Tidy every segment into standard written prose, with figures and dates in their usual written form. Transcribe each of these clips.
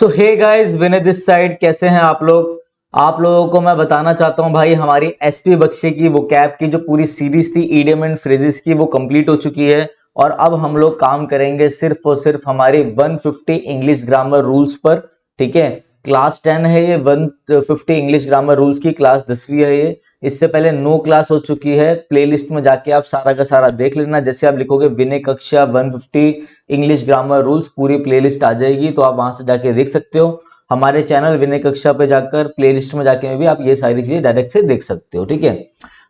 So hey guys, Vinay this side. कैसे हैं आप लोग? आप लोगों को मैं बताना चाहता हूं भाई, हमारी एसपी बख्शी की वोकैब की जो पूरी सीरीज थी इडियम एंड फ्रेजेस की, वो कंप्लीट हो चुकी है। और अब हम लोग काम करेंगे सिर्फ और सिर्फ हमारी 150 इंग्लिश ग्रामर रूल्स पर। ठीक है, क्लास 10 है ये। 150 इंग्लिश ग्रामर रूल्स की क्लास 10वीं है ये। इससे पहले 9 क्लास हो चुकी है। प्लेलिस्ट में जाके आप सारा का सारा देख लेना। जैसे आप लिखोगे विनय कक्षा 150 इंग्लिश ग्रामर रूल्स, पूरी प्लेलिस्ट आ जाएगी, तो आप वहां से जाके देख सकते हो। हमारे चैनल विनय कक्षा पे जाकर प्लेलिस्ट में जाके भी आप ये सारी चीजें डायरेक्ट से देख सकते हो। ठीक है,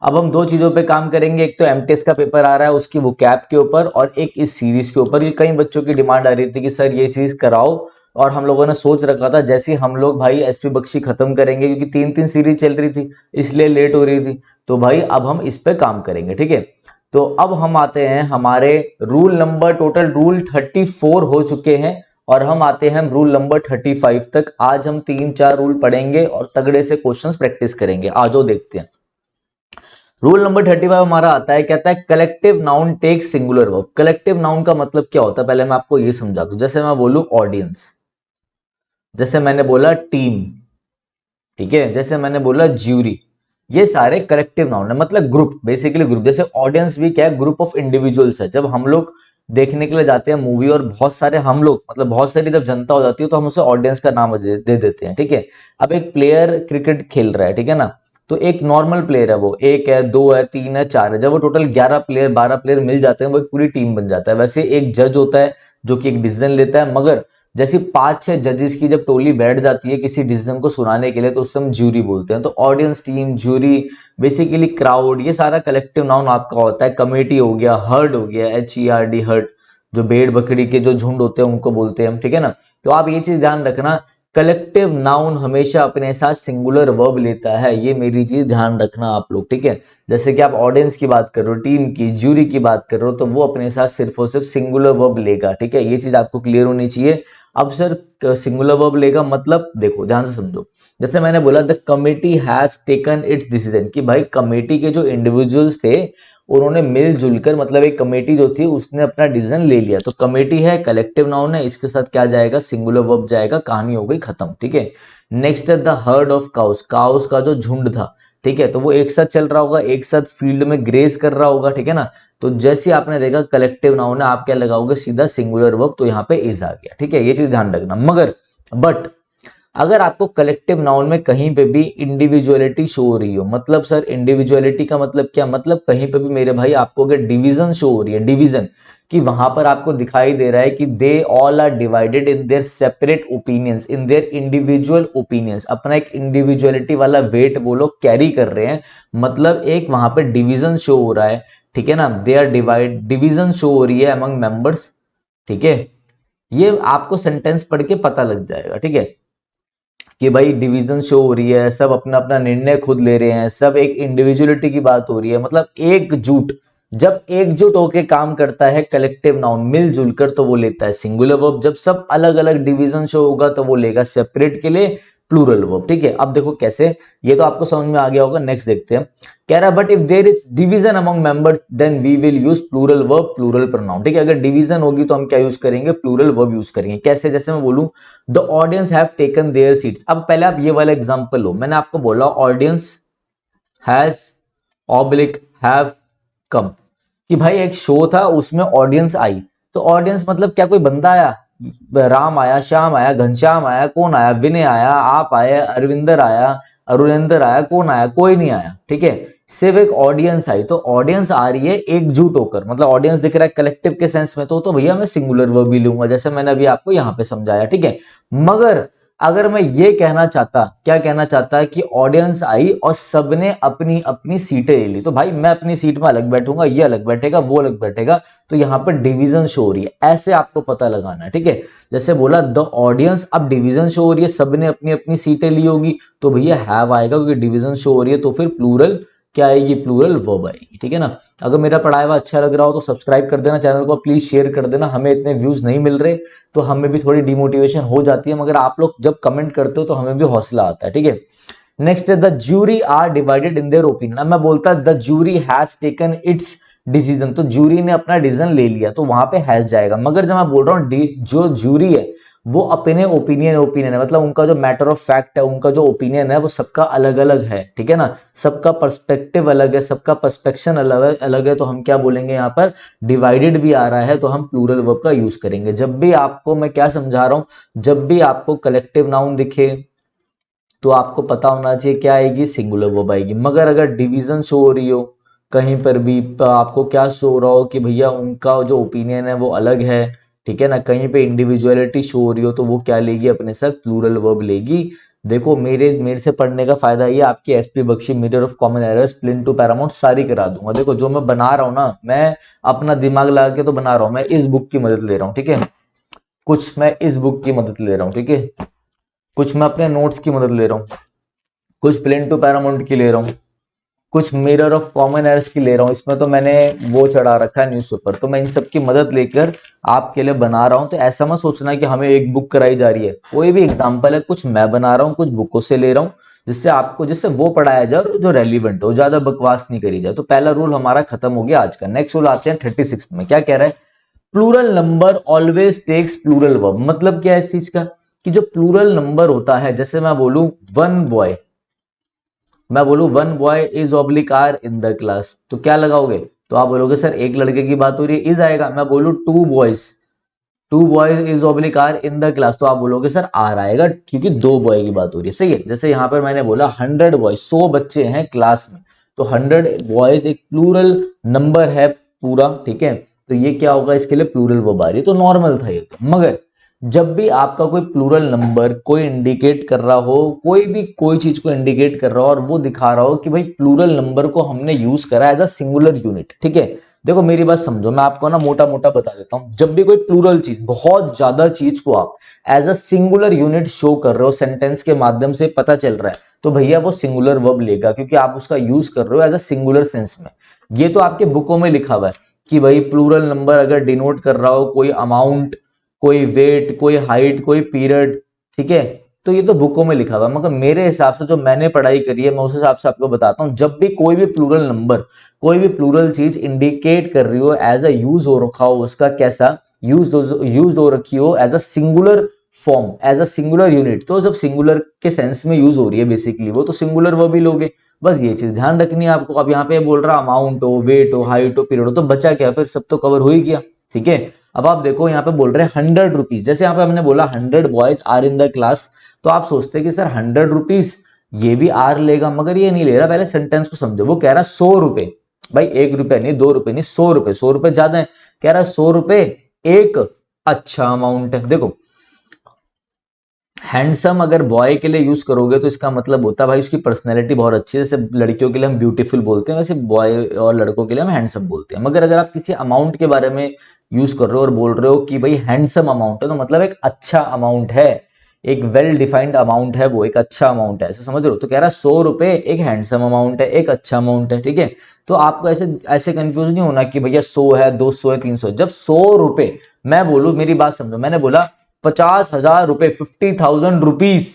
अब हम दो चीजों पे काम करेंगे। एक तो एमटेस का पेपर आ रहा है, उसकी वोकैब के ऊपर, और एक इस सीरीज के ऊपर। ये कई बच्चों की डिमांड आ रही थी कि सर ये चीज कराओ, और हम लोगों ने सोच रखा था जैसे हम लोग भाई एसपी बख्शी खत्म करेंगे, क्योंकि 3-3 सीरीज चल रही थी इसलिए लेट हो रही थी। तो भाई अब हम इस पे काम करेंगे। ठीक है, तो अब हम आते हैं हमारे रूल नंबर, टोटल रूल 34 हो चुके हैं, और हम आते हैं रूल नंबर 35 तक। आज हम 3-4 रूल पढ़ेंगे और तगड़े से क्वेश्चंस प्रैक्टिस करेंगे। आज देखते हैं। रूल नंबर 35 हमारा आता है, कहता है collective noun take singular verb. Collective noun का मतलब क्या होता है, पहले मैं आपको ये समझा दूं। जैसे मैं बोलूं ऑडियंस, जैसे मैंने बोला टीम, ठीक है, जैसे मैंने बोला ज्यूरी, ये सारे कलेक्टिव नाउन है, मतलब ग्रुप, बेसिकली ग्रुप। जैसे ऑडियंस भी क्या है, ग्रुप ऑफ इंडिविजुअल्स है। जब हम लोग देखने के लिए जाते हैं मूवी, और बहुत सारे हम लोग, मतलब बहुत सारी जब जनता हो जाती है, तो हम उसे ऑडियंस का नाम दे देते हैं। ठीक है, अब एक प्लेयर क्रिकेट खेल रहा है, ठीक है ना, तो एक नॉर्मल प्लेयर है, वो एक है, दो है, तीन है, चार है। जब वो टोटल 11 प्लेयर 12 प्लेयर मिल जाते हैं, वो एक पूरी टीम बन जाता है। वैसे एक जज होता है जो कि एक डिसीजन लेता है, मगर जैसे 5-6 जजेस की जब टोली बैठ जाती है किसी डिसीजन को सुनाने के लिए, तो उससे हम ज्यूरी बोलते हैं। तो audience, team, jury, basically crowd, ये सारा कलेक्टिव नाउन आपका होता है। कमेटी हो गया, हर्ड हो गया, HERD, हर्ड, जो भेड़ बकरी के जो झुंड होते हैं उनको बोलते हैं हम। ठीक है ना, तो आप ये चीज ध्यान रखना, कलेक्टिव नाउन हमेशा अपने साथ सिंगुलर वर्ब लेता है। ये मेरी चीज ध्यान रखना आप लोग। ठीक है, जैसे कि आप ऑडियंस की बात कर रहे हो, टीम की, ज्यूरी की बात कर रहे हो, तो वो अपने साथ सिर्फ और सिर्फ सिंगुलर वर्ब लेगा। ठीक है, ये चीज आपको क्लियर होनी चाहिए। अब सर सिंगुलर वर्ब लेगा मतलब, देखो ध्यान से समझो। जैसे मैंने बोला the committee has taken its decision, कि भाई कमेटी के जो इंडिविजुअल्स थे उन्होंने मिलजुल कर, मतलब एक कमेटी जो थी उसने अपना डिसीजन ले लिया। तो कमेटी है, कलेक्टिव नाउन है, इसके साथ क्या जाएगा, सिंगुलर वर्ब जाएगा। कहानी हो गई खत्म। ठीक है, नेक्स्ट है the heard of cows. Cows का जो झुंड था, ठीक है, तो वो एक साथ चल रहा होगा, एक साथ फील्ड में ग्रेज कर रहा होगा। ठीक है ना, तो जैसे आपने देखा कलेक्टिव नाउन है, आप क्या लगाओगे, सीधा सिंगुलर वर्ब, तो यहाँ पे इज आ गया। ठीक है, ये चीज ध्यान रखना। मगर बट अगर आपको कलेक्टिव नाउन में कहीं पे भी इंडिविजुअलिटी शो हो रही हो, मतलब सर इंडिविजुअलिटी का मतलब क्या, मतलब कहीं पे भी मेरे भाई आपको अगर डिवीजन शो हो रही है, डिवीजन, कि वहां पर आपको दिखाई दे रहा है कि they all are divided in their separate opinions, in their individual opinions, अपना एक इंडिविजुअलिटी वाला वेट वो लोग कैरी कर रहे हैं, मतलब एक वहां पर डिवीजन शो हो रहा है। ठीक है ना, they are divide, division show हो रही है अमंग मेंबर्स। ठीक है, ये आपको सेंटेंस पढ़ के पता लग जाएगा। ठीक है, कि भाई डिवीजन शो हो रही है, सब अपना अपना निर्णय खुद ले रहे हैं, सब एक इंडिविजुअलिटी की बात हो रही है, मतलब एकजुट। जब एकजुट होके काम करता है कलेक्टिव नाउन मिलजुल कर, तो वो लेता है सिंगुलर वर्ब। जब सब अलग अलग डिवीजन शो होगा, तो वो लेगा सेपरेट के लिए प्लूरल वर्ब। ठीक है, अब देखो कैसे, ये तो आपको समझ में आ गया होगा। नेक्स्ट देखते हैं, कह रहा है but if there is division among members then we will use plural verb, plural pronoun. ठीक है, अगर डिवीजन होगी तो हम क्या यूज करेंगे, प्लूरल वर्ब यूज करेंगे। कैसे, जैसे मैं बोलूं the audience have taken there seats. अब पहले आप ये वाला एग्जांपल लो, मैंने आपको बोला audience has oblique have come, कि भाई एक शो था उसमें ऑडियंस आई। तो ऑडियंस मतलब क्या, कोई बंदा आया, राम आया, श्याम आया, घनश्याम आया, कौन आया, विनय आया, आप आए, अरविंदर आया, अरुणेंद्र आया, कौन आया, कोई नहीं आया। ठीक है, सिर्फ एक ऑडियंस आई। तो ऑडियंस आ रही है एकजुट होकर, मतलब ऑडियंस दिख रहा है कलेक्टिव के सेंस में, तो भैया मैं सिंगुलर वर्ब भी लूंगा, जैसे मैंने अभी आपको यहां पे समझाया। ठीक है, मगर अगर मैं ये कहना चाहता, क्या कहना चाहता, कि ऑडियंस आई और सबने अपनी अपनी सीटें ले ली, तो भाई मैं अपनी सीट में अलग बैठूंगा, ये अलग बैठेगा, वो अलग बैठेगा, तो यहां पर डिवीजन शो हो रही है, ऐसे आपको पता लगाना है। ठीक है, जैसे बोला द ऑडियंस, अब डिवीजन शो हो रही है, सबने अपनी अपनी सीटें ली होगी, तो भैया हैव आएगा, क्योंकि डिवीजन शो हो रही है, तो फिर प्लूरल क्या आएगी, प्लूरल वर्ब आएगी। ठीक है ना, अगर मेरा पढ़ाया हुआ अच्छा लग रहा हो तो सब्सक्राइब कर देना चैनल को, प्लीज शेयर कर देना। हमें इतने व्यूज नहीं मिल रहे, तो हमें भी थोड़ी डिमोटिवेशन हो जाती है, मगर आप लोग जब कमेंट करते हो तो हमें भी हौसला आता है। ठीक है, नेक्स्ट है the jury are divided in their opinion. अब मैं बोलता the jury has taken its decision, तो ज्यूरी ने अपना डिसीजन ले लिया, तो वहां पे हैज जाएगा। मगर जब मैं बोल रहा हूँ जो ज्यूरी है वो अपने ओपिनियन है, मतलब उनका जो मैटर ऑफ फैक्ट है, उनका जो ओपिनियन है वो सबका अलग अलग है, ठीक है ना, सबका पर्सपेक्टिव अलग है, सबका पर्सपेक्शन अलग है। तो हम क्या बोलेंगे यहाँ पर, डिवाइडेड भी आ रहा है तो हम प्लूरल वर्ब का यूज करेंगे। जब भी आपको, मैं क्या समझा रहा हूं, जब भी आपको कलेक्टिव नाउन दिखे तो आपको पता होना चाहिए क्या आएगी, सिंगुलर वर्ब आएगी। मगर अगर डिवीजन शो हो रही हो कहीं पर भी, तो आपको क्या शो हो रहा हो कि भैया उनका जो ओपिनियन है वो अलग है, ठीक है ना, कहीं पे इंडिविजुअलिटी शो हो रही हो, तो वो क्या लेगी, अपने साथ प्लूरल वर्ब लेगी। देखो मेरे मेरे से पढ़ने का फायदा ये, आपकी SP Bakshi, mirror of common errors, plinth to paramount सारी करा दूंगा। देखो जो मैं बना रहा हूँ ना, मैं अपना दिमाग लगा के तो बना रहा हूँ, मैं इस बुक की मदद ले रहा हूँ, ठीक है, कुछ मैं इस बुक की मदद ले रहा हूँ, ठीक है, कुछ मैं अपने नोट्स की मदद ले रहा हूँ, कुछ प्लेन टू पैरामाउंट की ले रहा हूँ, कुछ मिरर ऑफ कॉमन एरर्स की ले रहा हूँ। इसमें तो मैंने वो चढ़ा रखा है न्यूज़पेपर, तो मैं इन सब की मदद लेकर आपके लिए बना रहा हूँ। तो ऐसा मत सोचना कि हमें एक बुक कराई जा रही है, कोई भी एग्जाम्पल है, कुछ मैं बना रहा हूँ, कुछ बुकों से ले रहा हूँ, जिससे आपको, जिससे वो पढ़ाया जाए और जो रेलिवेंट हो, ज्यादा बकवास नहीं करी जाए। तो पहला रूल हमारा खत्म हो गया आज का। नेक्स्ट रूल आते हैं 36 में, क्या कह रहा है, plural number always takes plural verb. मतलब क्या है इस चीज का, कि जो प्लूरल नंबर होता है, जैसे मैं बोलूं वन बॉय, मैं बोलूं one boy is oblique are in the class, तो क्या लगाओगे, तो आप बोलोगे सर एक लड़के की बात हो रही है, इज आएगा। मैं बोलूं two boys is oblique are in the class, तो आप बोलोगे सर आर आएगा, क्योंकि दो बॉय की बात हो रही है, सही है। जैसे यहां पर मैंने बोला 100 बॉयज, 100 बच्चे हैं क्लास में, तो 100 बॉयज एक प्लूरल नंबर है पूरा, ठीक है, तो ये क्या होगा, इसके लिए प्लूरल वर्ब आ रही है, तो नॉर्मल था ये तो। मगर जब भी आपका कोई प्लूरल नंबर कोई इंडिकेट कर रहा हो, कोई भी कोई चीज को इंडिकेट कर रहा हो और वो दिखा रहा हो कि भाई प्लूरल नंबर को हमने यूज करा एज अ सिंगुलर यूनिट, ठीक है, देखो मेरी बात समझो, मैं आपको ना मोटा मोटा बता देता हूं। जब भी कोई प्लूरल चीज, बहुत ज्यादा चीज को आप as a singular unit show कर रहे हो, सेंटेंस के माध्यम से पता चल रहा है, तो भैया वो सिंगुलर वर्ब लेगा, क्योंकि आप उसका यूज कर रहे हो एज अ सिंगुलर सेंस में। ये तो आपके बुकों में लिखा हुआ है कि भाई प्लूरल नंबर अगर डिनोट कर रहा हो कोई अमाउंट, कोई वेट, कोई हाइट, कोई पीरियड, ठीक है, तो ये तो बुकों में लिखा हुआ है। मगर मेरे हिसाब से जो मैंने पढ़ाई करी है, मैं उस हिसाब से आपको बताता हूं। जब भी कोई भी प्लूरल नंबर, कोई भी प्लूरल चीज इंडिकेट कर रही हो एज अ यूज हो रखा हो, उसका कैसा यूज हो रखी हो as a singular form, as a singular unit, तो जब सिंगुलर के सेंस में यूज हो रही है बेसिकली वो, तो सिंगुलर वर्ब ही लोगे। बस ये चीज ध्यान रखनी है आपको। अब यहाँ पे बोल रहा अमाउंट हो, वेट हो, हाइट हो, पीरियड हो, तो बचा क्या, फिर सब तो कवर हो ही गया, ठीक है। अब आप देखो यहाँ पे बोल रहे हैं 100 रुपीज, जैसे यहाँ पे हमने बोला 100 boys are in the class, तो आप सोचते हैं कि सर 100 रुपीज ये भी आर लेगा, मगर ये नहीं ले रहा। पहले सेंटेंस को समझो, वो कह रहा है 100 रुपए, भाई 1 रुपए नहीं, 2 रुपए नहीं, 100 रुपए, 100 रुपए ज्यादा है, कह रहा है 100 रुपए एक अच्छा अमाउंट है। देखो हैंडसम अगर बॉय के लिए यूज करोगे तो इसका मतलब होता है भाई उसकी पर्सनैलिटी बहुत अच्छी है, जैसे लड़कियों के लिए हम ब्यूटीफुल बोलते हैं, वैसे बॉय और लड़कों के लिए हम हैंडसम बोलते हैं। मगर अगर आप किसी अमाउंट के बारे में यूज कर रहे हो और बोल रहे हो कि भाई हैंडसम अमाउंट है, तो मतलब एक अच्छा अमाउंट है, एक वेल डिफाइंड अमाउंट है, वो एक अच्छा अमाउंट है, ऐसे समझ रहे हो। तो कह रहा है 100 रुपए एक हैंडसम अमाउंट है, एक अच्छा अमाउंट है, ठीक है। तो आपको ऐसे ऐसे कंफ्यूज नहीं होना कि भैया 100 है, 200 है, 300। जब 100 रुपए मैं बोलूं, मेरी बात समझो, मैंने बोला 50,000 रुपए, 50,000 rupees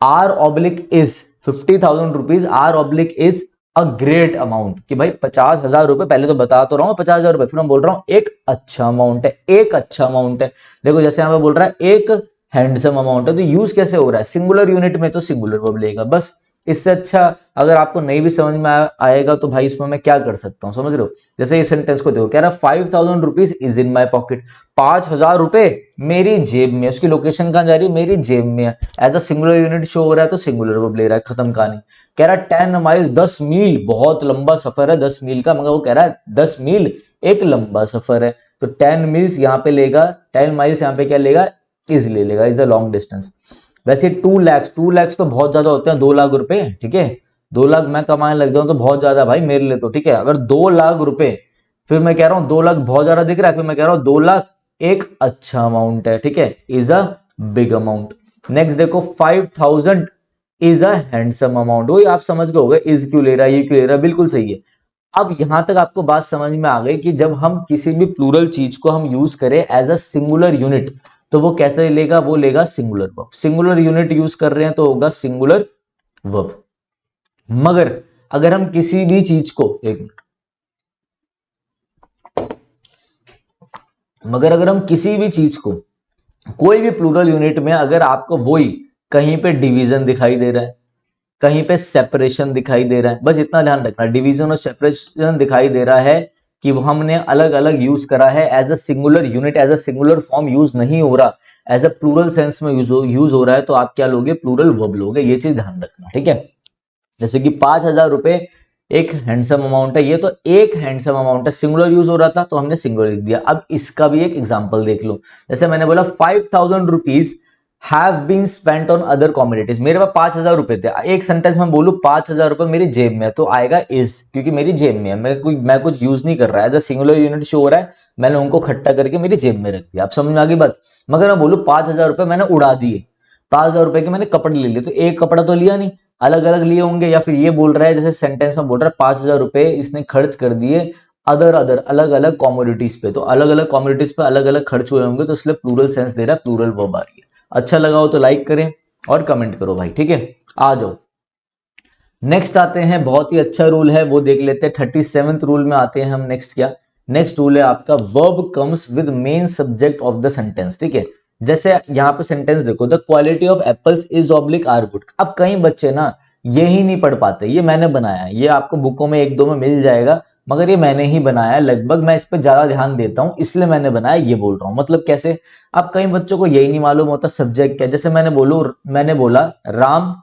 are oblique is, 50,000 rupees are oblique is a great amount, कि भाई 50,000 रुपए, पहले तो बता तो रहा हूं 50,000 रुपए, फिर मैं बोल रहा हूं एक अच्छा अमाउंट है, एक अच्छा अमाउंट है। देखो जैसे यहां पे बोल रहा है एक हैंडसम अमाउंट है, तो यूज कैसे हो रहा है, सिंगुलर यूनिट में, तो सिंगुलर वर्ब लेगा बस। इससे अच्छा अगर आपको नहीं भी समझ में आएगा तो भाई इसमें मैं क्या कर सकता हूं, समझ रहे हो। जैसे इस सेंटेंस को देखो, कह रहा है 5,000 rupees is in my pocket, 5,000 रुपए मेरी जेब में, उसकी लोकेशन कहां जा रही है, मेरी जेब में है, as a singular unit show हो रहा है, तो सिंगुलर वर्ब ले रहा है, खत्म कहानी। कह रहा है 10 माइल्स, 10 मील, बहुत लंबा सफर है 10 मील का, मगर वो कह रहा है 10 मील एक लंबा सफर है, तो 10 मील्स यहाँ पे लेगा, 10 माइल्स यहाँ पे क्या लेगा, इज ले लेगा, इज द लॉन्ग डिस्टेंस। वैसे 2 लाख तो बहुत ज्यादा होते हैं, 2 लाख रुपए, ठीक है, 2 लाख मैं कमाने लग जाऊं तो बहुत ज्यादा भाई मेरे लिए, तो ठीक है। अगर 2 लाख रुपए, फिर मैं कह रहा हूं 2 लाख बहुत ज्यादा दिख रहा है, फिर मैं कह रहा हूं 2 लाख एक अच्छा अमाउंट है, ठीक है, is a big amount. Next देखो 5,000 इज अ हैंडसम अमाउंट, वही आप समझ गए होगे, इज क्यों ले रहा है, ये क्यों ले रहा है, बिल्कुल सही है। अब यहां तक आपको बात समझ में आ गई कि जब हम किसी भी प्लूरल चीज को हम यूज करें एज अ सिंगुलर यूनिट, तो वो कैसे लेगा, वो लेगा singular verb. Singular unit use कर रहे हैं तो होगा सिंगुलर वर्ब। मगर अगर हम किसी भी चीज को, एक मिनट, मगर अगर हम किसी भी चीज को कोई भी प्लूरल यूनिट में अगर आपको वही कहीं पे डिवीजन दिखाई दे रहा है, कहीं पे सेपरेशन दिखाई दे रहा है, बस इतना ध्यान रखना, डिवीजन और सेपरेशन दिखाई दे रहा है कि वो हमने अलग अलग यूज करा है, as a singular unit, as a singular form use नहीं हो रहा, एज अ प्लूरल सेंस में यूज हो रहा है, तो आप क्या लोगे, प्लूरल वर्ब लोगे। ये चीज ध्यान रखना, ठीक है। जैसे कि 5,000 रुपए एक हैंडसम अमाउंट है, ये तो एक हैंडसम अमाउंट है, सिंगुलर यूज हो रहा था तो हमने सिंगुलर लिख दिया। अब इसका भी एक एग्जांपल देख लो, जैसे मैंने बोला 5,000 rupees have been spent on other commodities, मेरे पास 5,000 रुपए थे, एक सेंटेंस में बोलूं 5,000 रुपए मेरी जेब में है, तो आएगा इज, क्योंकि मेरी जेब में है, मैं कुछ यूज नहीं कर रहा है, as a singular unit show हो रहा है, मैंने उनको इकट्ठा करके मेरी जेब में रख दिया। आप समझ में आ गई बात। मगर मैं बोलूं 5,000 रुपए मैंने उड़ा दिए, 5,000 रुपए के मैंने कपड़े ले लिए, तो एक कपड़ा तो लिया नहीं, अलग अलग लिए होंगे। या फिर ये बोल रहा है, जैसे सेंटेंस में बोल रहा है 5,000 रुपए इसने खर्च कर दिए अदर अदर अलग अलग कॉमोडिटीज पे, तो अलग अलग कॉमोडिटीज पे अलग अलग खर्च हुए होंगे, तो इसलिए प्लूरल सेंस दे रहा है, प्लूरल वर्ब आ रही है। अच्छा लगा हो तो लाइक करें और कमेंट करो भाई, ठीक है। आ जाओ नेक्स्ट आते हैं, बहुत ही अच्छा रूल है वो देख लेते हैं। 37th रूल में आते हैं हम। नेक्स्ट क्या, नेक्स्ट रूल है आपका, verb comes with main subject of the sentence, ठीक है। जैसे यहाँ पे सेंटेंस देखो, the quality of apples is oblique are good. अब कई बच्चे ना ये ही नहीं पढ़ पाते, ये मैंने बनाया है, ये आपको बुकों में एक दो में मिल जाएगा, मगर ये मैंने ही बनाया है लगभग, मैं इस पर ज्यादा ध्यान देता हूं इसलिए मैंने बनाया, ये बोल रहा हूं। मतलब कैसे, अब कई बच्चों को यही नहीं मालूम होता सब्जेक्ट क्या। जैसे मैंने बोला राम,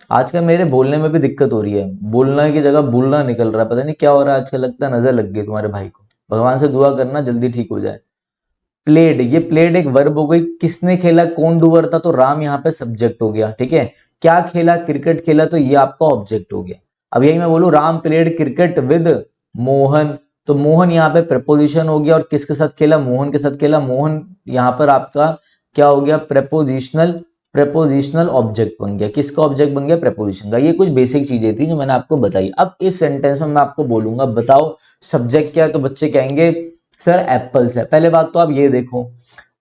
आजकल मेरे बोलने में भी दिक्कत हो रही है, बोलने की जगह बोलना निकल रहा है, पता नहीं क्या हो रहा है आजकल, लगता है नजर लग गई तुम्हारे भाई को, भगवान से दुआ करना जल्दी ठीक हो जाए। प्लेड, ये प्लेड एक वर्ब हो गई, किसने खेला, कौन डूअर था, तो राम यहाँ पे सब्जेक्ट हो गया, ठीक है। क्या खेला, क्रिकेट खेला, तो ये आपका ऑब्जेक्ट हो गया। अब यही मैं बोलूं Ram played cricket with Mohan, तो मोहन यहाँ पे प्रपोजिशन हो गया, और किसके साथ खेला, मोहन के साथ खेला, मोहन यहाँ पर आपका क्या हो गया, प्रपोजिशनल, प्रपोजिशनल ऑब्जेक्ट बन गया। किसका ऑब्जेक्ट बन गया, प्रपोजिशन का। ये कुछ बेसिक चीजें थी जो मैंने आपको बताई। अब इस सेंटेंस में मैं आपको बोलूंगा बताओ सब्जेक्ट क्या है, तो बच्चे कहेंगे सर एप्पल्स है। पहले बात तो आप ये देखो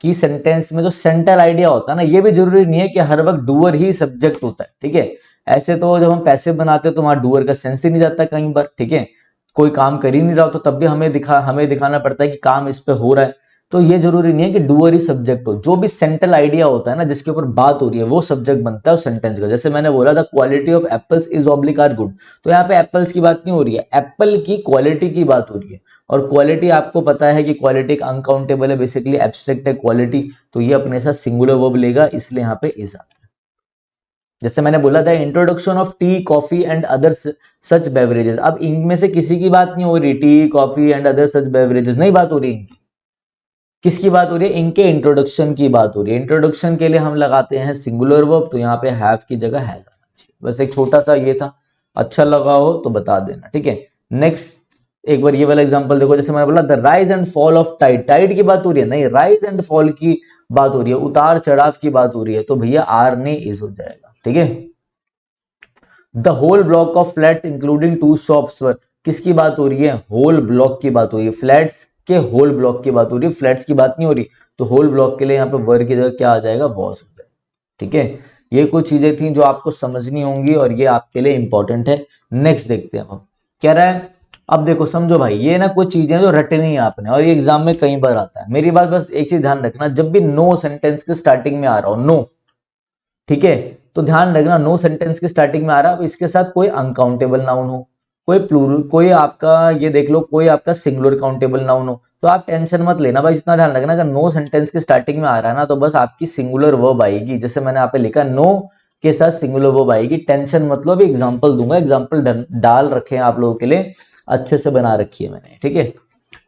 कि सेंटेंस में जो सेंट्रल आइडिया होता है ना, ये भी जरूरी नहीं है कि हर वक्त डूअर ही सब्जेक्ट होता है, ठीक है। ऐसे तो जब हम पैसे बनाते हैं तो वहां डूअर का सेंस ही नहीं जाता कई बार, ठीक है। कोई काम कर ही नहीं रहा हो तो तब भी हमें दिखाना पड़ता है कि काम इस पे हो रहा है। तो ये जरूरी नहीं है कि डूअर ही सब्जेक्ट हो, जो भी सेंट्रल आइडिया होता है ना जिसके ऊपर बात हो रही है वो सब्जेक्ट बनता है उस सेंटेंस का। जैसे मैंने बोला था quality of apples is oblique are good, तो यहाँ पे एप्पल्स की बात नहीं हो रही है, एप्पल की क्वालिटी की बात हो रही है। और क्वालिटी आपको पता है कि क्वालिटी एक अनकाउंटेबल है, बेसिकली एब्स्ट्रैक्ट है क्वालिटी, तो ये अपने साथ सिंगुलर वर्ब लेगा, इसलिए यहाँ पे इज आता है। जैसे मैंने बोला था introduction of tea coffee and other such beverages, अब इनमें से किसी की बात नहीं हो रही, tea coffee and other such beverages नहीं बात हो रही इनकी, किसकी बात हो रही है, इनके इंट्रोडक्शन की बात हो रही है। इंट्रोडक्शन के लिए हम लगाते हैं सिंगुलर वर्ब, तो यहाँ पे हैव की जगह हैज आना चाहिए। बस एक छोटा सा ये था, अच्छा लगा हो तो बता देना, ठीक है। नेक्स्ट एक बार ये वाला एग्जांपल देखो, जैसे मैंने बोला the rise and fall of tide, tide की बात हो रही है, नहीं राइज एंड फॉल की बात हो रही है, उतार चढ़ाव की बात हो रही है, तो भैया आर ने इज हो जाएगा, ठीक है। The whole block of flats including two shops were, किसकी बात हो रही है, होल ब्लॉक की बात हो रही है, फ्लैट्स के होल ब्लॉक की बात हो रही है, फ्लैट्स की बात नहीं हो रही, तो होल ब्लॉक के लिए यहाँ पे वर की जगह क्या आ जाएगा, वॉज हो जाएगा, ठीक है। ये कुछ चीजें थी जो आपको समझनी होंगी और ये आपके लिए इंपॉर्टेंट है। नेक्स्ट देखते हैं अब कह रहा है, अब देखो समझो भाई, ये ना कुछ चीजें जो रटनी है आपने और ये एग्जाम में कई बार आता है। मेरी बात बस एक चीज ध्यान रखना, जब भी नो सेंटेंस के स्टार्टिंग में आ रहा हो, नो, ठीक है, तो ध्यान रखना नो सेंटेंस के स्टार्टिंग में आ रहा है, इसके साथ कोई अनकाउंटेबल नाउन हो, कोई प्लूरल, कोई आपका ये देख लो कोई आपका सिंगुलर काउंटेबल नाउन हो, तो आप टेंशन मत लेना भाई, इतना ध्यान रखना अगर नो सेंटेंस के स्टार्टिंग में आ रहा है ना तो बस आपकी सिंगुलर वर्ब आएगी। जैसे मैंने यहाँ पे लिखा नो के साथ सिंगुलर वर्ब आएगी, टेंशन मतलब एग्जाम्पल दूंगा, एग्जाम्पल डाल रखे हैं आप लोगों के लिए, अच्छे से बना रखी है मैंने, ठीक है।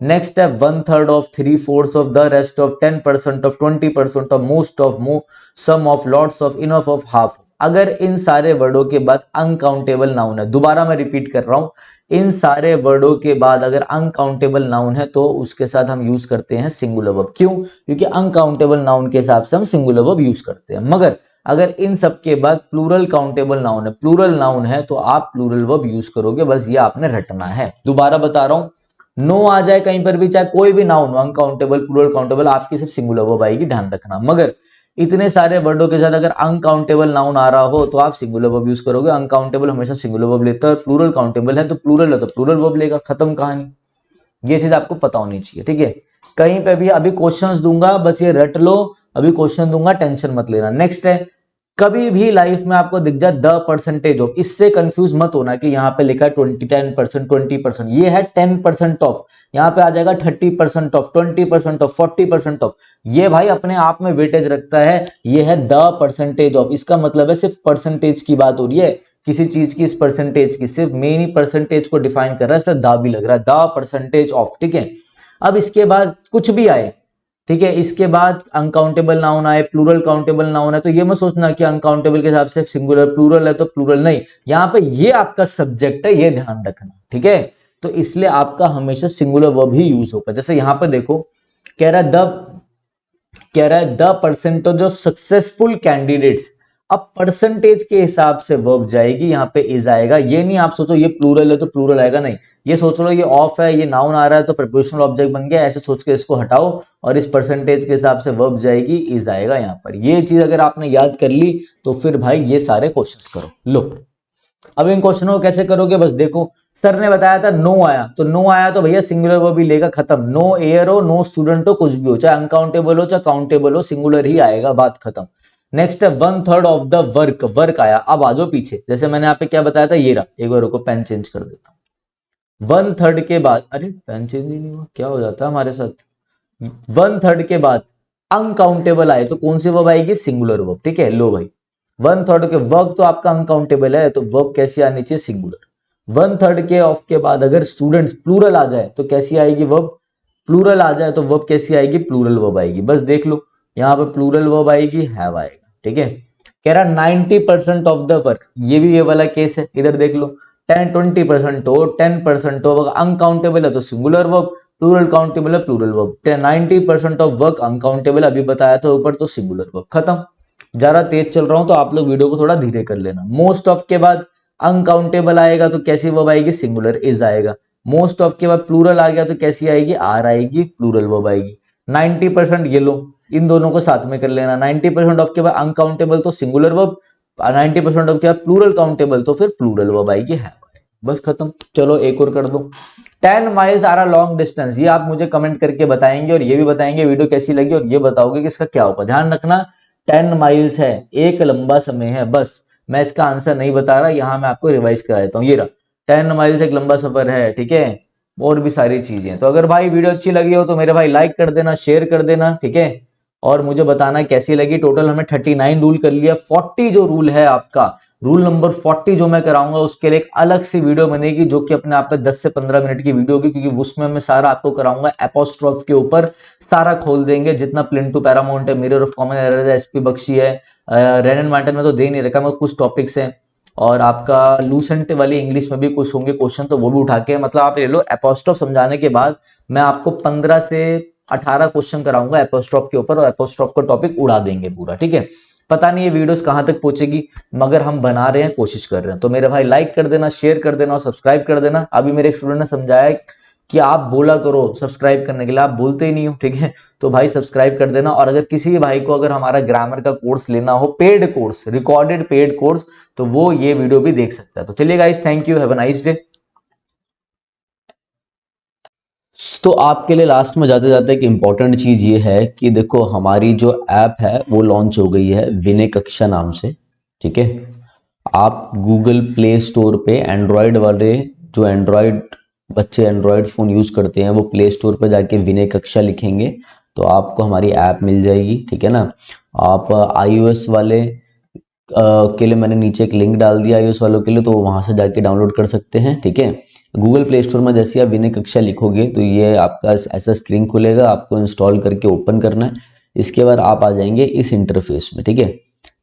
नेक्स्ट है 1/3 of 3/4 of the rest of 10% of 20% of most of some of lots of enough of half. अगर इन सारे वर्डों के बाद अनकाउंटेबल नाउन है, दोबारा मैं रिपीट कर रहा हूं, इन सारे वर्डों के बाद अगर अनकाउंटेबल नाउन है तो उसके साथ हम यूज करते हैं सिंगुलर वर्ब। क्यों, क्योंकि अनकाउंटेबल नाउन के हिसाब से हम सिंगुलर वर्ब यूज करते हैं। मगर अगर इन सब के बाद प्लूरल काउंटेबल नाउन है, प्लूरल नाउन है, तो आप प्लूरल वर्ब यूज करोगे, बस ये आपने रटना है। दोबारा बता रहा हूं, नो आ जाए कहीं पर भी, चाहे कोई भी नाउन हो, अनकाउंटेबल प्लूरल काउंटेबल, आपकी सिर्फ सिंगुलर वर्ब आएगी, ध्यान रखना। मगर इतने सारे वर्डों के साथ अगर अनकाउंटेबल नाउन आ रहा हो तो आप सिंगुलर वर्ब यूज करोगे। अनकाउंटेबल हमेशा सिंगुलर वर्ब लेता है, प्लूरल काउंटेबल है तो प्लूरल वर्ब लेगा, खत्म कहानी। ये चीज आपको पता होनी चाहिए, ठीक है। कहीं पे भी अभी क्वेश्चंस दूंगा, बस ये रट लो, अभी क्वेश्चन दूंगा, टेंशन मत लेना। नेक्स्ट है, कभी भी लाइफ में आपको दिख जाए द परसेंटेज ऑफ, इससे कंफ्यूज मत होना कि यहाँ पे लिखा है 10%, 20%, ये है 10% ऑफ, यहाँ पे आ जाएगा 30% ऑफ, 20% ऑफ, 40% ऑफ। ये भाई अपने आप में वेटेज रखता है, ये है द परसेंटेज ऑफ, इसका मतलब है सिर्फ परसेंटेज की बात हो रही है, किसी चीज की, इस परसेंटेज की, सिर्फ मेन ही परसेंटेज को डिफाइन कर रहा है, इसलिए द भी लग रहा है, द परसेंटेज ऑफ। ठीक है, अब इसके बाद कुछ भी आए, ठीक है, इसके बाद अनकाउंटेबल नाउन आए, प्लूरल काउंटेबल नाउन है, तो ये मत सोचना कि अनकाउंटेबल के हिसाब से सिंगुलर, प्लूरल है तो प्लूरल, नहीं, यहाँ पे ये आपका सब्जेक्ट है, ये ध्यान रखना। ठीक है, तो इसलिए आपका हमेशा सिंगुलर वर्ब ही यूज होगा। जैसे यहाँ पे देखो, कह रहा है the percentage of successful candidates, अब परसेंटेज के हिसाब से वर्ब जाएगी, यहाँ पे इज आएगा। ये नहीं आप सोचो ये प्लूरल है तो प्लूरल आएगा, नहीं, ये सोच लो ये ऑफ है, ये नाउन आ रहा है तो प्रीपोजिशनल ऑब्जेक्ट बन गया, ऐसे सोच के इसको हटाओ और इस परसेंटेज के हिसाब से वर्ब जाएगी, इज आएगा यहाँ पर। ये चीज अगर आपने याद कर ली तो फिर भाई ये सारे क्वेश्चंस करो। लो अब इन क्वेश्चनों को कैसे करोगे, बस देखो, सर ने बताया था नो आया, तो नो आया तो भैया सिंगुलर वर्ब ही लेगा, खत्म। नो एयर हो, नो स्टूडेंट हो, कुछ भी हो, चाहे अनकाउंटेबल हो चाहे काउंटेबल हो, सिंगुलर ही आएगा, बात खत्म। नेक्स्ट है 1/3 ऑफ द वर्क, वर्क आया। अब आ जाओ पीछे, जैसे मैंने यहाँ पे क्या बताया था, ये रहा, एक बार को पेन चेंज कर देता हूँ। 1/3 के बाद, अरे पेन चेंज ही नहीं हुआ, क्या हो जाता है हमारे साथ। 1/3 के बाद अनकाउंटेबल आए तो कौन सी वर्ब आएगी, सिंगुलर वर्ब। ठीक है, लो भाई 1/3 के वर्क तो आपका अनकाउंटेबल है, तो वर्ब कैसी आनी चाहिए, सिंगुलर। 1/3 के ऑफ के बाद अगर स्टूडेंट्स प्लूरल आ जाए तो कैसी आएगी वर्ब, प्लूरल आ जाए तो वर्ब कैसी आएगी, प्लूरल वर्ब आएगी। बस देख लो, यहाँ पे प्लूरल वर्ब आएगी, हैव आएगा। ठीक है, कह रहा 90% ऑफ द वर्क, ये भी ये वाला केस है, इधर देख लो, 10-20% हो, 10% हो, अनकाउंटेबल है तो सिंगुलर वर्ब, प्लूरल काउंटेबल है plural verb. 90% of work uncountable, अभी बताया था ऊपर, तो सिंगुलर वर्ब, खत्म। ज्यादा तेज चल रहा हूं तो आप लोग वीडियो को थोड़ा धीरे कर लेना। मोस्ट ऑफ के बाद अनकाउंटेबल आएगा तो कैसी वर्ब आएगी, सिंगुलर, इज आएगा। मोस्ट ऑफ के बाद प्लूरल आ गया तो कैसी आएगी, आर आएगी, प्लूरल वर्ब आएगी। 90% ये लो, इन दोनों को साथ में कर लेना। 90% ऑफ के बाद अनकाउंटेबल तो सिंगुलर वर्ब, 90% ऑफ के बाद प्लूरल काउंटेबल तो फिर प्लूरल वर्ब आएगी, है, बस खत्म। चलो एक और कर दो। 10 miles are a long distance, ये आप मुझे कमेंट करके बताएंगे और ये भी बताएंगे वीडियो कैसी लगी और ये बताओगे कि इसका क्या होगा। ध्यान रखना 10 माइल्स है, एक लंबा समय है, बस मैं इसका आंसर नहीं बता रहा, यहां मैं आपको रिवाइज करा देता हूँ। ये रहा 10 माइल्स एक लंबा सफर है, ठीक है, और भी सारी चीजें। तो अगर भाई वीडियो अच्छी लगी हो तो मेरे भाई लाइक कर देना, शेयर कर देना, ठीक है, और मुझे बताना कैसी लगी। टोटल हमने 39 रूल कर लिया। 40 जो रूल है आपका, रूल नंबर 40 जो मैं कराऊंगा उसके लिए एक अलग सी वीडियो बनेगी, जो कि अपने आप में 10 से 15 मिनट की वीडियो होगी, क्योंकि उसमें मैं सारा आपको कराऊंगा एपोस्ट्रोफ के ऊपर, सारा खोल देंगे, जितना प्लिन टू पैरामाउंट है, मिरर ऑफ कॉमन एरर है, एसपी बख्शी है, रेन एंड मार्टिन में तो दे नहीं रखा मैं, कुछ टॉपिक्स हैं, और आपका लूसेंट वाली इंग्लिश में भी कुछ होंगे क्वेश्चन, तो वो भी उठा के, मतलब आप ले लो एपोस्ट्रोफ समझाने के बाद मैं आपको 15 से 18 क्वेश्चन कराऊंगा एपोस्ट्रोफ के ऊपर, और एपोस्ट्रोफ का टॉपिक उड़ा देंगे पूरा। ठीक है, पता नहीं ये वीडियोस कहां तक पहुंचेगी, मगर हम बना रहे हैं, कोशिश कर रहे हैं। तो मेरे भाई लाइक कर देना, शेयर कर देना और सब्सक्राइब कर देना। अभी मेरे एक स्टूडेंट ने समझाया कि आप बोला करो सब्सक्राइब करने के लिए, आप बोलते ही नहीं हो, ठीक है, तो भाई सब्सक्राइब कर देना। और अगर किसी भाई को अगर हमारा ग्रामर का कोर्स लेना हो, paid course, recorded paid course, तो वो ये वीडियो भी देख सकता है। तो चलिए guys, thank you, have a nice day. तो आपके लिए लास्ट में जाते जाते एक इम्पॉर्टेंट चीज ये है कि देखो हमारी जो ऐप है वो लॉन्च हो गई है विनय कक्षा नाम से। ठीक है, आप गूगल प्ले स्टोर पे एंड्रॉयड वाले, जो एंड्रॉयड बच्चे एंड्रॉयड फ़ोन यूज़ करते हैं, वो प्ले स्टोर पे जाके विनय कक्षा लिखेंगे तो आपको हमारी ऐप मिल जाएगी। ठीक है ना, आप iOS वाले के लिए मैंने नीचे एक लिंक डाल दिया iOS वालों के लिए, तो वहाँ से जाके डाउनलोड कर सकते हैं। ठीक है, गूगल प्ले स्टोर में जैसे आप विनय कक्षा लिखोगे तो ये आपका ऐसा स्क्रीन खुलेगा, आपको इंस्टॉल करके ओपन करना है। इसके बाद आप आ जाएंगे इस इंटरफेस में। ठीक है,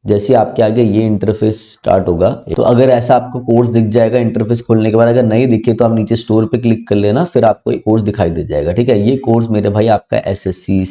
जैसे आपके आगे ये इंटरफेस स्टार्ट होगा, तो अगर ऐसा आपको कोर्स दिख जाएगा इंटरफेस खोलने के बाद, अगर नहीं दिखे तो आप नीचे स्टोर पे क्लिक कर लेना, फिर आपको एक कोर्स दिखाई दे जाएगा। ठीक है, ये कोर्स मेरे भाई आपका SSC,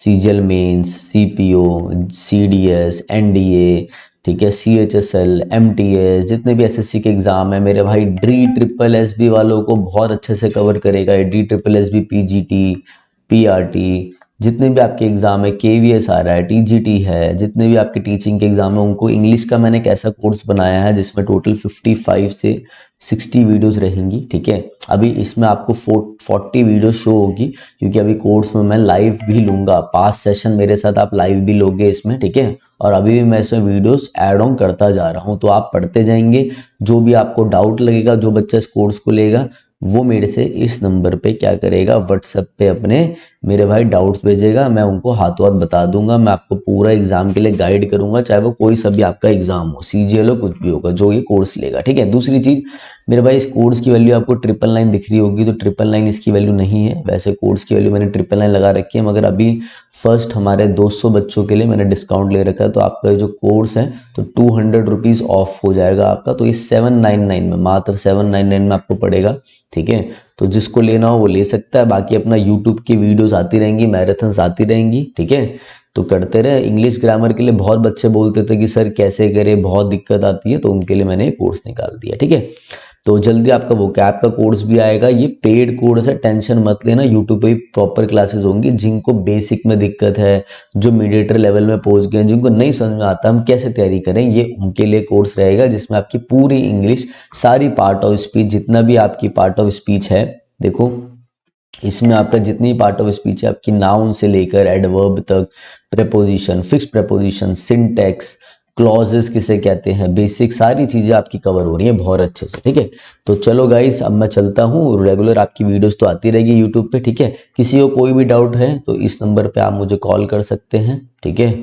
CGL mains, CPO, CDS, NDA, ठीक है, सीएचएसएल, एमटीएस, जितने भी एसएससी के एग्जाम है मेरे भाई, डी ट्रिपल एसबी वालों को बहुत अच्छे से कवर करेगा। D triple SB, PGT, PRT, जितने भी आपके एग्ज़ाम है, KVS आ रहा है, TGT है, जितने भी आपके टीचिंग के एग्ज़ाम है उनको इंग्लिश का मैंने एक ऐसा कोर्स बनाया है जिसमें टोटल 55 से 60 वीडियोस रहेंगी, ठीक है। अभी इसमें आपको 40 वीडियो शो होगी, क्योंकि अभी कोर्स में मैं लाइव भी लूँगा, 5 सेशन मेरे साथ आप लाइव भी लोगे इसमें, ठीक है। और अभी भी मैं इसमें वीडियोस ऐड ऑन करता जा रहा हूँ, तो आप पढ़ते जाएंगे। जो भी आपको डाउट लगेगा, जो बच्चा इस कोर्स को लेगा वो मेरे से इस नंबर पे क्या करेगा, व्हाट्सएप पे अपने मेरे भाई डाउट्स भेजेगा, मैं उनको हाथों हाथ बता दूंगा। मैं आपको पूरा एग्जाम के लिए गाइड करूंगा, चाहे वो कोई सा भी आपका एग्जाम हो, CGL हो, कुछ भी होगा, जो ये कोर्स लेगा, ठीक है। दूसरी चीज मेरे भाई, इस कोर्स की वैल्यू आपको 999 दिख रही होगी, तो 999 इसकी वैल्यू नहीं है। वैसे कोर्स की वैल्यू मैंने 999 लगा रखी है, मगर अभी फर्स्ट हमारे 200 बच्चों के लिए मैंने डिस्काउंट ले रखा है, तो आपका जो कोर्स है तो 200 रुपीज़ ऑफ हो जाएगा आपका। तो ये 799 में, मात्र 799 में आपको पड़ेगा, ठीक है। तो जिसको लेना हो वो ले सकता है। बाकी अपना यूट्यूब की वीडियोस आती रहेंगी, मैराथन्स आती रहेंगी, ठीक है। तो करते रहे। इंग्लिश ग्रामर के लिए बहुत बच्चे बोलते थे कि सर कैसे करें, बहुत दिक्कत आती है, तो उनके लिए मैंने कोर्स निकाल दिया, ठीक है। तो जल्दी आपका वोकैब का कोर्स भी आएगा। ये पेड कोर्स है, टेंशन मत लेना। यूट्यूब पे प्रॉपर क्लासेस होंगी। जिनको बेसिक में दिक्कत है, जो मीडिएटर लेवल में पहुंच गए, जिनको नहीं समझ में आता हम कैसे तैयारी करें, ये उनके लिए कोर्स रहेगा, जिसमें आपकी पूरी इंग्लिश, सारी पार्ट ऑफ स्पीच, जितना भी आपकी पार्ट ऑफ स्पीच है, देखो इसमें आपका जितनी पार्ट ऑफ स्पीच है, आपकी नाउन से लेकर एडवर्ब तक, preposition, fix preposition, syntax, clauses किसे कहते हैं, बेसिक सारी चीजें आपकी कवर हो रही हैं बहुत अच्छे से, ठीक है। तो चलो गाइस, अब मैं चलता हूँ। रेगुलर आपकी वीडियोस तो आती रहेगी यूट्यूब पे, ठीक है। किसी को कोई भी डाउट है तो इस नंबर पे आप मुझे कॉल कर सकते हैं, ठीक है।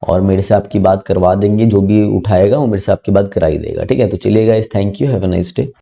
और मेरे से आपकी बात करवा देंगे, जो भी उठाएगा वो मेरे से आपकी बात करा ही देगा, ठीक है। तो चलिए guys, thank you, have a nice day.